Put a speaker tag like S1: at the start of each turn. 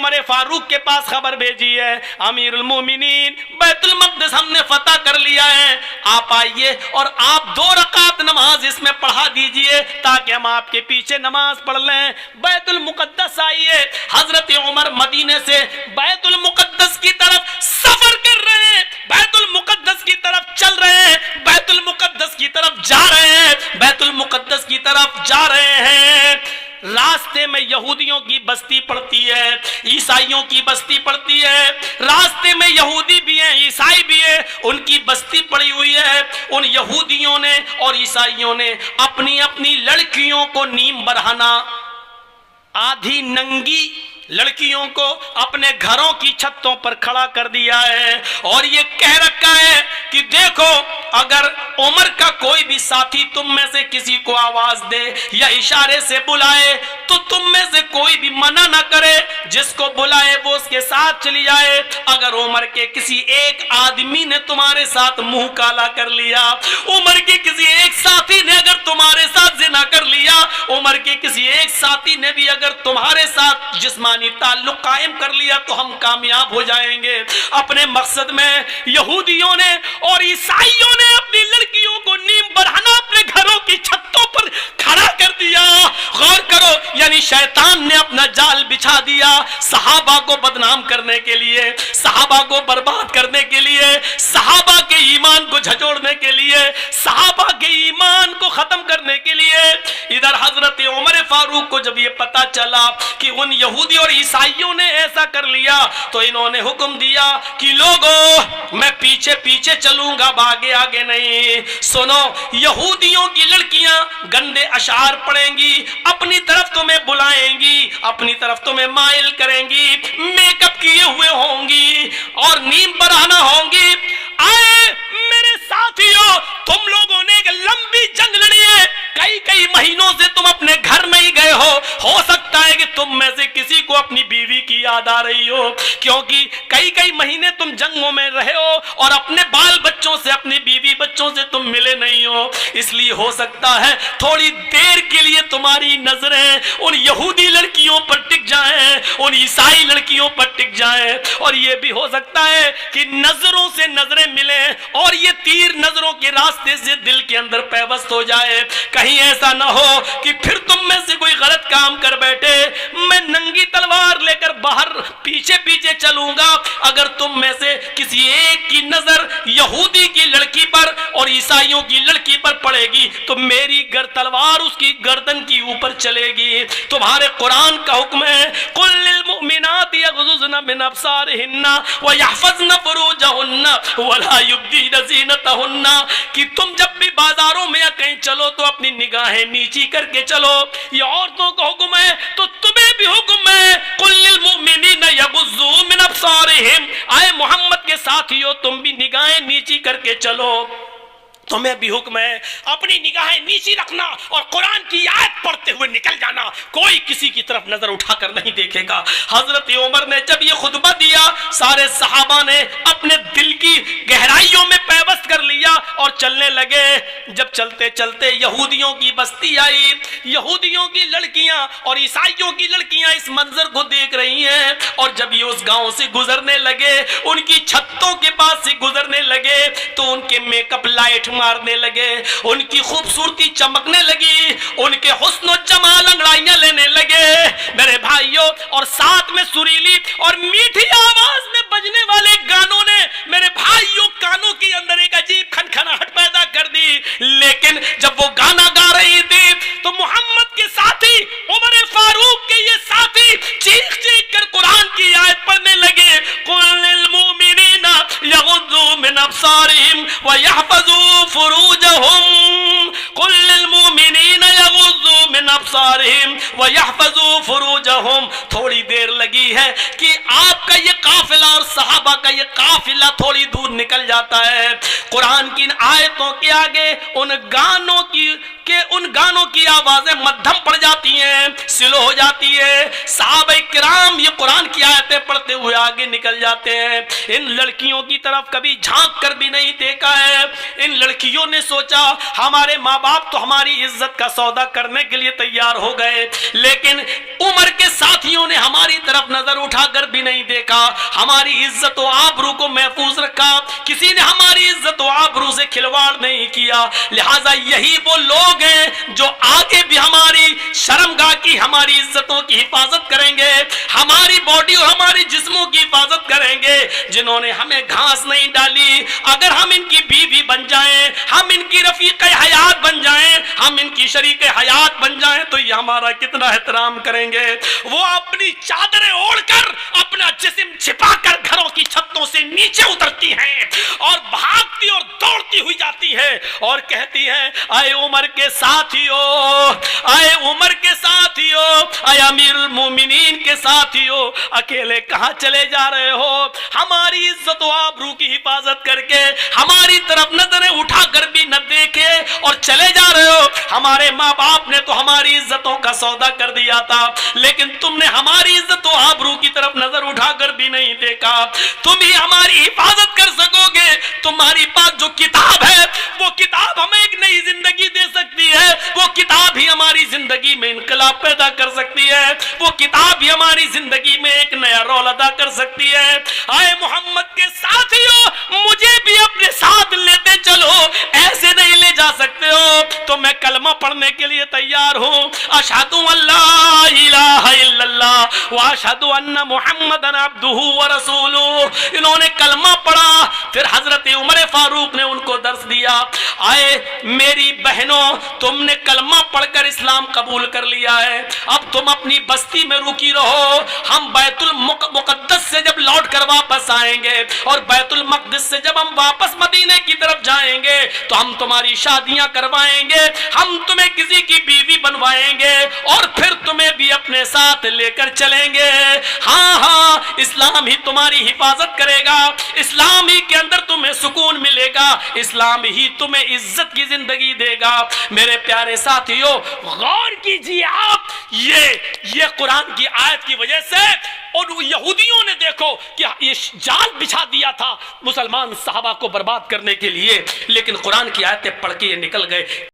S1: उमर फारूक के पास खबर भेजी है, अमीरुल मोमिनीन बैतुल मक़दिस हमने फतह कर लिया है, आप आइए और आप 2 रकात नमाज इसमें पढ़ा दीजिए ताकि हम आपके पीछे नमाज पढ़ लें। बैतुल मुक़द्दस आइए। हजरत उमर मदीने से बैतुल मुक़द्दस की तरफ सफर कर रहे हैं, बैतुल मुक़द्दस की तरफ चल रहे हैं, बैतुल मुक़द्दस की तरफ जा रहे हैं, बैतुल मुक़द्दस की तरफ जा रहे हैं। रास्ते में यहूदियों की बस्ती पड़ती है, ईसाइयों की बस्ती पड़ती है। रास्ते में यहूदी भी हैं, ईसाई भी हैं, उनकी बस्ती पड़ी हुई है। उन यहूदियों ने और ईसाइयों ने अपनी अपनी लड़कियों को नीम बरहाना, आधी नंगी लड़कियों को अपने घरों की छतों पर खड़ा कर दिया है और ये कह रखा है कि देखो, अगर उमर का कोई भी साथी तुम में से किसी को आवाज दे या इशारे से बुलाए तो तुम में से कोई भी मना ना करे, जिसको बुलाए वो उसके साथ चली जाए। अगर उमर के किसी एक आदमी ने तुम्हारे साथ मुंह काला कर लिया, उमर के किसी एक साथी ने अगर तुम्हारे साथ जिना कर लिया, उमर के किसी एक साथी ने भी अगर तुम्हारे साथ जिस्मानी ताल्लुक कायम कर लिया तो हम कामयाब हो जाएंगे अपने मकसद में। यहूदियों ने और ईसाइयों ने अपनी लड़कियों को नीम बरहाना अपने घरों की छतों पर खड़ा कर दिया। गौर करो, यानी शैतान ने अपना जाल बिछा दिया सहाबा को बदनाम करने के लिए, सहाबा को बर्बाद करने के लिए, सहाबा के ईमान को झंझोड़ने के लिए, सहाबा के ईमान को खत्म करने के लिए। इधर हजरत उमर फारूक को जब ये पता चला कि उन यहूदी और ईसाइयों ने ऐसा कर लिया तो इन्होंने हुक्म दिया कि लोगों, मैं पीछे पीछे चलूंगा, आगे आगे नहीं। सुनो, यहूदियों की लड़कियां गंदे अशार पढ़ेंगी, अपनी तरफ तुम्हें बुलाएंगी, अपनी तरफ तुम्हें माइल करेंगी, मेकअप किए हुए होंगी और नीम बरहाना होंगी। आए मेरे साथियों, तुम लोगों ने एक लंबी जंग लड़ी है, कई महीनों से तुम अपने घर में ही गए हो सकता है कि तुम में से किसी को अपनी बीवी की याद आ रही हो, क्योंकि कई महीने तुम जंगों में रहे हो और अपने बाल बच्चों से, अपने बीवी बच्चों से तुम मिले नहीं हो। इसलिए हो सकता है थोड़ी देर के लिए तुम्हारी नजरें उन यहूदी लड़कियों पर टिक जाएं, उन ईसाई लड़कियों पर टिक जाएं, और यह भी हो सकता है कि नजरों से नजरें मिले और ये तीर नजरों के रास्ते से दिल के अंदर पैवस्त हो जाए। कहीं ऐसा ना हो कि फिर तुम में से कोई गलत काम कर बैठे, मैं नंगी तलवार लेकर बाहर पीछे पीछे चलूंगा। अगर तुम में से किसी एक की नजर यहूदी की लड़की पर और ईसाइयों की लड़की पर पड़ेगी तो मेरी तलवार उसकी गर्दन की ऊपर चलेगी। तुम्हारे कुरान का हुक्म है, कुल लिल मुमिनाति यग़ज़ुज़्न मिन अब्सारिहिन्ना व यहफ़ज़्न फ़ुरूजहुन्ना वला युब्दीन ज़ीनतहुन्ना, कि तुम जब भी बाजारों में या कहीं चलो तो अपनी निगाहें नीची करके चलो। ये औरतों का हुक्म है तो तुम्हें भी हुक्म है, कुल लिल मुमिनीना यग़ुज़्ज़ू मिन अब्सारिहिम। आए मोहम्मद के साथियों, तुम भी निगाहें नीची करके चलो। तुम्हें भी हुक्म है अपनी निगाहें नीची रखना और कुरान की आयत पढ़ते हुए निकल जाना, कोई किसी की तरफ नजर उठाकर नहीं देखेगा। हजरत उमर ने जब ये खुतबा दिया, सारे सहाबा ने अपने दिल की गहराइयों में पैवस्त कर लिया और चलने लगे। जब चलते चलते यहूदियों की बस्ती आई, यहूदियों की लड़कियां और ईसाइयों की लड़कियां इस मंजर को देख रही हैं, और जब ये उस गांव से गुजरने लगे, उनकी छतों के पास से गुजरने लगे तो उनके मेकअप लाइट मारने लगे, उनकी खूबसूरती चमकने लगी, उनके हुस्न जमाल अंगड़ाइयां लेने लगे मेरे भाइयों। और साथ में सुरीली और मीठी आवाज में बजने वाले गानों ने मेरे भाइयों कानों के अंदर एक अजीब खनखनाहट पैदा कर दी। लेकिन जब वो गाना गा रही थी तो मोहम्मद के साथी, उमर फारूक के ये साथी चीख चीख कर कुरान की आयत पढ़ने लगे, कुल लिल मुमिनीना यग़ुज़्ज़ू मिन अब्सारिहिम व यहफ़ज़ू फुरूजहुम, कुल लिल मुमिनीना यग़ुज़्ज़ू मिन अब्सारिहिम व यहफ़ज़ू फुरूजहुम। थोड़ी देर लगी है कि आपका ये काफिला और सहाबा का ये काफिला थोड़ी दूर निकल जाता है। कुरान की इन आयतों के आगे उन गानों की आवाजें मध्यम पड़ जाती हैं, स्लो हो जाती है। सहाबा किराम ये कुरान की आयत آیتیں پڑھتے ہوئے آگے نکل جاتے ہیں. ان لڑکیوں کی طرف کبھی جھانک کر بھی نہیں دیکھا ہے. ان لڑکیوں نے سوچا ہمارے ماں باپ تو ہماری عزت کا سودا کرنے کے لیے تیار ہو گئے, لیکن عمر کے ساتھیوں نے ہماری طرف نظر اٹھا کر بھی نہیں دیکھا, ہماری عزت و آبرو کو محفوظ رکھا, کسی نے ہماری عزت و آبرو سے کھلواڑ نہیں کیا. لہذا یہی وہ لوگ ہیں جو آگے بھی ہماری شرمگاہ کی, ہماری عزتوں کی حفاظت کریں گے, ہماری باڈی اور ہمارے جسموں کی حفاظت کریں گے, جنہوں نے ہمیں گھاس نہیں ڈالی. اگر ہم ان کی بیوی بن جائیں, ہم ان کی رفیق حیات بن جائیں, ہم ان کی شریک حیات بن جائیں تو یہ ہمارا کتنا احترام کریں گے. وہ اپنی چادریں اوڑھ کر اپنا جسم چھپا کر گھروں کی چھتوں سے نیچے اترتی ہیں اور بھاگتی اور دوڑتی ہوئی جاتی ہے اور کہتی ہے اے عمر کے ساتھیو, اے عمر کے ساتھیو, اے امیر المومنین کے ساتھیو, اکیلے کہاں چلے جا رہے ہو؟ ہماری عزت و آبرو کی حفاظت کر کے ہماری طرف نظریں اٹھا کر بھی نہ دیکھے اور چلے جا رہے ہو. ہمارے ماں باپ نے تو ہماری عزتوں کا سودا کر دیا تھا, لیکن تم نے ہماری عزت و آبرو کی طرف نظر اٹھا کر بھی نہیں دیکھا. تم ہی ہماری حفاظت کر سکو گے. تمہاری پاس جو کتاب ہے وہ کتاب ہمیں ایک نئی زندگی دے سکتی ہے, وہ کتاب ہی ہماری زندگی میں انقلاب پیدا کر سکتی ہے, وہ کتاب ہی ہماری زندگی میں ایک نیا رول ادا کر سکتی ہے. اے محمد کے ساتھیو, مجھے بھی اپنے ساتھ لیتے چلو, ایسے نہیں لے جا سکتے ہو تو میں کلمہ پڑھنے کے لیے تیار ہوں. اشہد ان لا الہ الا اللہ واشہد ان محمدن عبدہ ورسولہ. انہوں نے کلمہ پڑھا, پھر حضرت عمر فاروق نے ان کو درس دیا. آئے میری بہنوں, تم نے کلمہ پڑھ کر اسلام قبول کر لیا ہے, اب تم اپنی بستی میں رکی رہو. ہم بیت المقدس سے جب لوٹ کر واپس آئیں گے اور بیت المقدس سے جب ہم واپس مدینے کی طرف جائیں گے تو ہم تمہاری شادیاں کروائیں گے, ہم تمہیں کسی کی بیوی بنوائیں گے اور پھر تمہیں بھی اپنے ساتھ لے کر چلیں گے. ہاں ہاں, اسلام ہی تمہاری حفاظت کرے گا, اسلام ہی کے اندر تمہیں سکون ملے گا, اسلام ہی تمہیں عزت کی زندگی دے گا. میرے پیارے ساتھیو, غور کیجیے آپ, یہ قرآن کی آیت کی وجہ سے اور یہودیوں نے دیکھو کہ یہ جال بچھا دیا تھا مسلمان صحابہ کو برباد کرنے کے لیے, لیکن قرآن کی آیتیں پڑھ کے یہ نکل گئے.